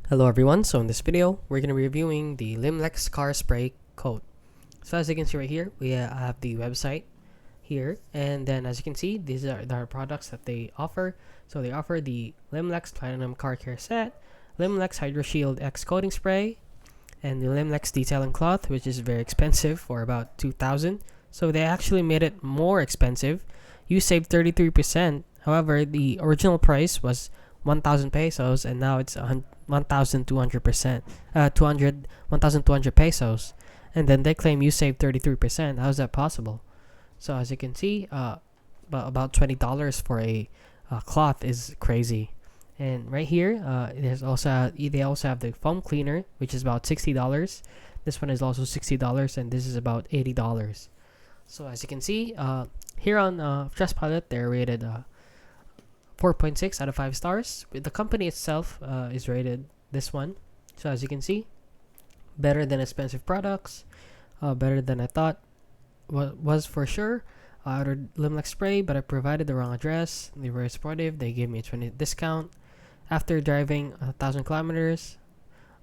Hello everyone, so in this video, we're going to be reviewing the Limlex car spray coat. So as you can see right here, we have the website here, and then as you can see, these are the products that they offer. So they offer the Limlex Platinum Car Care Set, Limlex Hydro Shield X Coating Spray, and the Limlex Detailing Cloth, which is very expensive for about 2,000. So they actually made it more expensive. You saved 33%. However, the original price was 1,000 pesos, and now it's 1,200%, 1,200 pesos, and then they claim you saved 33%. How is that possible? So as you can see, about $20 for a cloth is crazy. And right here, they also have the foam cleaner, which is about $60. This one is also $60, and this is about $80. So as you can see, here on Trustpilot, they're rated 4.6 out of 5 stars. The company itself is rated this one. So as you can see, better than expensive products, better than I thought was for sure. I ordered Limlex spray, but I provided the wrong address. They were supportive. They gave me a 20 discount after driving 1,000 kilometers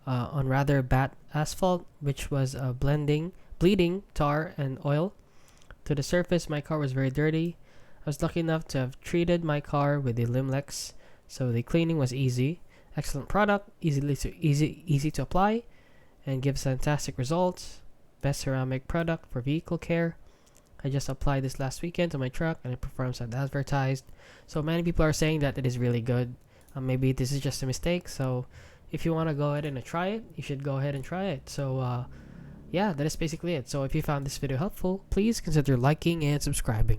on rather bad asphalt, which was bleeding tar and oil to the surface. My car was very dirty. I was lucky enough to have treated my car with the Limlex, so the cleaning was easy. Excellent product, easy to apply, and gives fantastic results. Best ceramic product for vehicle care. I just applied this last weekend to my truck, and it performs as advertised. So many people are saying that it is really good. Maybe this is just a mistake. So if you want to go ahead and try it, you should go ahead and try it. So yeah, that is basically it. So if you found this video helpful, please consider liking and subscribing.